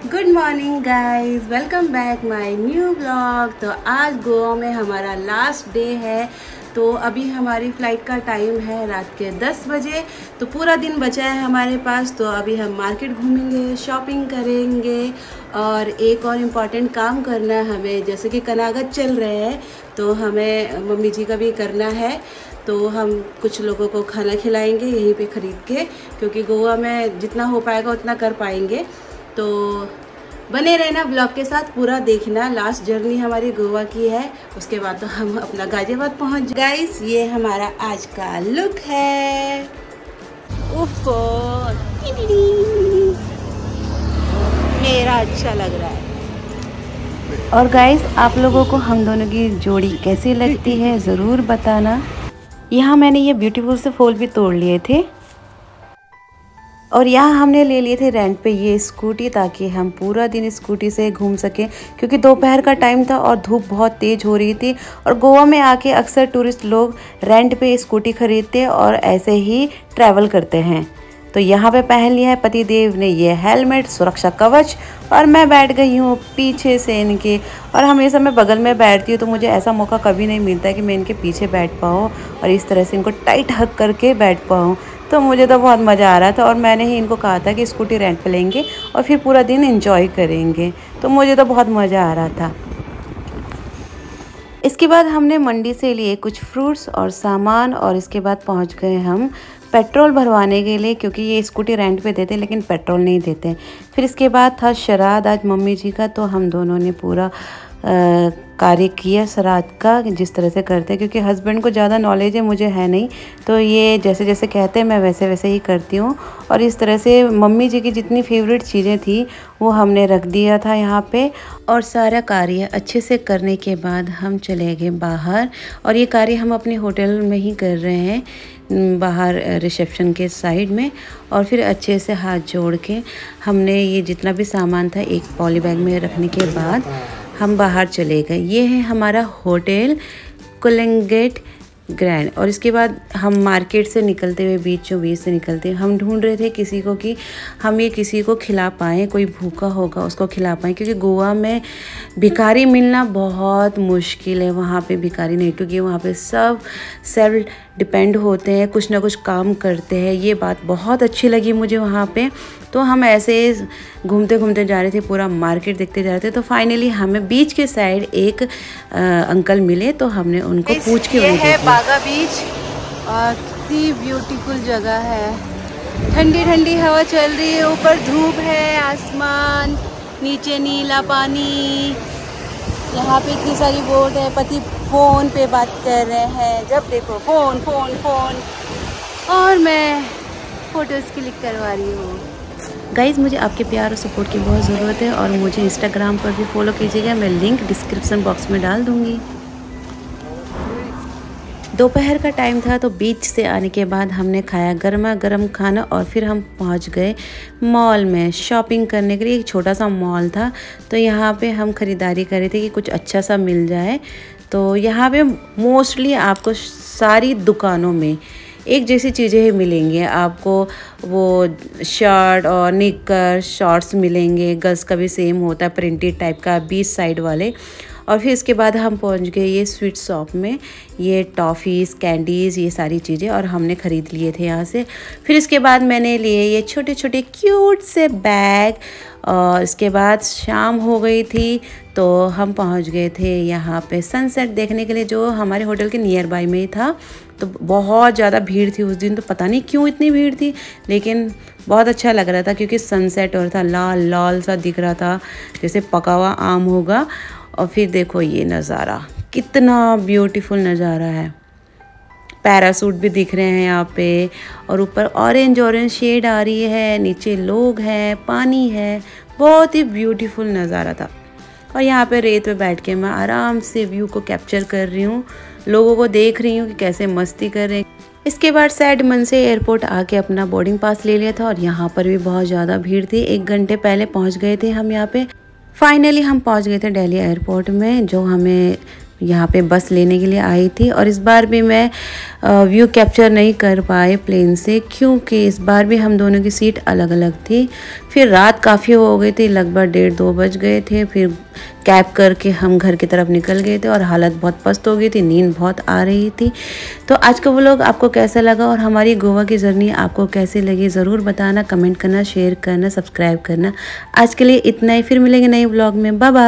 Good morning guys, welcome back my new blog. तो आज गोवा में हमारा लास्ट डे है। तो अभी हमारी फ़्लाइट का टाइम है रात के 10 बजे। तो पूरा दिन बचा है हमारे पास। तो अभी हम मार्केट घूमेंगे, शॉपिंग करेंगे और एक और इम्पॉर्टेंट काम करना है हमें, जैसे कि कनागत चल रहे हैं तो हमें मम्मी जी का भी करना है। तो हम कुछ लोगों को खाना खिलाएंगे यहीं पे ख़रीद के, क्योंकि गोवा में जितना हो पाएगा उतना कर पाएंगे। तो बने रहना ब्लॉग के साथ, पूरा देखना। लास्ट जर्नी हमारी गोवा की है, उसके बाद तो हम अपना गाजियाबाद पहुंच। गाइस, ये हमारा आज का लुक है। उफ, मेरा अच्छा लग रहा है। और गाइस, आप लोगों को हम दोनों की जोड़ी कैसी लगती है ज़रूर बताना। यहाँ मैंने ये ब्यूटीफुल से फूल भी तोड़ लिए थे और यहाँ हमने ले लिए थे रेंट पे ये स्कूटी, ताकि हम पूरा दिन स्कूटी से घूम सकें, क्योंकि दोपहर का टाइम था और धूप बहुत तेज़ हो रही थी। और गोवा में आके अक्सर टूरिस्ट लोग रेंट पे स्कूटी खरीदते और ऐसे ही ट्रैवल करते हैं। तो यहाँ पे पहन लिया है पति देव ने ये हेलमेट, सुरक्षा कवच, और मैं बैठ गई हूँ पीछे से इनके। और हमेशा मैं बगल में बैठती हूँ तो मुझे ऐसा मौका कभी नहीं मिलता कि मैं इनके पीछे बैठ पाऊँ और इस तरह से इनको टाइट हक करके बैठ पाऊँ। तो मुझे तो बहुत मज़ा आ रहा था और मैंने ही इनको कहा था कि स्कूटी रेंट पे लेंगे और फिर पूरा दिन एंजॉय करेंगे। तो मुझे तो बहुत मज़ा आ रहा था। इसके बाद हमने मंडी से लिए कुछ फ्रूट्स और सामान और इसके बाद पहुंच गए हम पेट्रोल भरवाने के लिए, क्योंकि ये स्कूटी रेंट पे देते लेकिन पेट्रोल नहीं देते। फिर इसके बाद था श्राद्ध आज मम्मी जी का, तो हम दोनों ने पूरा कार्य किया श्राद्ध का, जिस तरह से करते हैं, क्योंकि हस्बैंड को ज़्यादा नॉलेज है, मुझे है नहीं। तो ये जैसे जैसे कहते हैं मैं वैसे वैसे ही करती हूँ। और इस तरह से मम्मी जी की जितनी फेवरेट चीज़ें थी वो हमने रख दिया था यहाँ पे। और सारा कार्य अच्छे से करने के बाद हम चले गए बाहर, और ये कार्य हम अपने होटल में ही कर रहे हैं, बाहर रिसेप्शन के साइड में। और फिर अच्छे से हाथ जोड़ के हमने ये जितना भी सामान था एक पॉली बैग में रखने के बाद हम बाहर चले गए। ये है हमारा होटल कोलंगेट ग्रैंड। और इसके बाद हम मार्केट से निकलते हुए बीचों बीच से निकलते हम ढूंढ रहे थे किसी को कि हम ये किसी को खिला पाएँ, कोई भूखा होगा उसको खिला पाएँ, क्योंकि गोवा में भिखारी मिलना बहुत मुश्किल है। वहाँ पे भिखारी नहीं, क्योंकि वहाँ पे सब सेल्फ डिपेंड होते हैं, कुछ ना कुछ काम करते हैं। ये बात बहुत अच्छी लगी मुझे वहाँ पे। तो हम ऐसे घूमते घूमते जा रहे थे, पूरा मार्केट देखते जा रहे थे। तो फाइनली हमें बीच के साइड एक अंकल मिले, तो हमने उनको पूछ के ये है बागा बीच, और कितनी ब्यूटीफुल जगह है। ठंडी ठंडी हवा चल रही है, ऊपर धूप है, आसमान, नीचे नीला पानी। यहाँ पे इतनी सारी बोट है, पति फ़ोन पे बात कर रहे हैं, जब देखो फ़ोन फ़ोन फ़ोन, और मैं फ़ोटोज़ क्लिक करवा रही हूँ। गाइज़, मुझे आपके प्यार और सपोर्ट की बहुत ज़रूरत है, और मुझे इंस्टाग्राम पर भी फॉलो कीजिएगा, मैं लिंक डिस्क्रिप्शन बॉक्स में डाल दूँगी। दोपहर का टाइम था, तो बीच से आने के बाद हमने खाया गर्मा गर्म खाना और फिर हम पहुंच गए मॉल में शॉपिंग करने के लिए। एक छोटा सा मॉल था, तो यहाँ पे हम ख़रीदारी कर रहे थे कि कुछ अच्छा सा मिल जाए। तो यहाँ पे मोस्टली आपको सारी दुकानों में एक जैसी चीज़ें ही मिलेंगी। आपको वो शर्ट और निकर शॉर्ट्स मिलेंगे, गर्ल्स का भी सेम होता है, प्रिंटेड टाइप का, बीच साइड वाले। और फिर इसके बाद हम पहुंच गए ये स्वीट शॉप में, ये टॉफ़ीज़, कैंडीज़, ये सारी चीज़ें, और हमने ख़रीद लिए थे यहाँ से। फिर इसके बाद मैंने लिए ये छोटे छोटे क्यूट से बैग। और इसके बाद शाम हो गई थी, तो हम पहुँच गए थे यहाँ पे सनसेट देखने के लिए, जो हमारे होटल के नियर बाय में ही था। तो बहुत ज़्यादा भीड़ थी उस दिन, तो पता नहीं क्यों इतनी भीड़ थी, लेकिन बहुत अच्छा लग रहा था, क्योंकि सनसेट और था, लाल लाल सा दिख रहा था, जैसे पका हुआ आम होगा। और फिर देखो ये नज़ारा, कितना ब्यूटीफुल नज़ारा है। पैरासूट भी दिख रहे हैं यहाँ पे, और ऊपर ऑरेंज ऑरेंज शेड आ रही है, नीचे लोग हैं, पानी है, बहुत ही ब्यूटीफुल नज़ारा था। और यहाँ पे रेत पे बैठ के मैं आराम से व्यू को कैप्चर कर रही हूँ, लोगों को देख रही हूँ कि कैसे मस्ती कर रहे हैं। इसके बाद सैड मन से एयरपोर्ट आके अपना बोर्डिंग पास ले लिया था, और यहाँ पर भी बहुत ज़्यादा भीड़ थी। 1 घंटे पहले पहुँच गए थे हम यहाँ पे। फाइनली हम पहुँच गए थे दिल्ली एयरपोर्ट में, जो हमें यहाँ पे बस लेने के लिए आई थी। और इस बार भी मैं व्यू कैप्चर नहीं कर पाए प्लेन से, क्योंकि इस बार भी हम दोनों की सीट अलग अलग थी। फिर रात काफ़ी हो गई थी, लगभग 1:30-2 बज गए थे। फिर कैब करके हम घर की तरफ निकल गए थे और हालत बहुत पस्त हो गई थी, नींद बहुत आ रही थी। तो आज का व्लॉग आपको कैसा लगा और हमारी गोवा की जर्नी आपको कैसी लगी ज़रूर बताना, कमेंट करना, शेयर करना, सब्सक्राइब करना। आज के लिए इतना ही, फिर मिलेंगे नए व्लॉग में। Bye bye.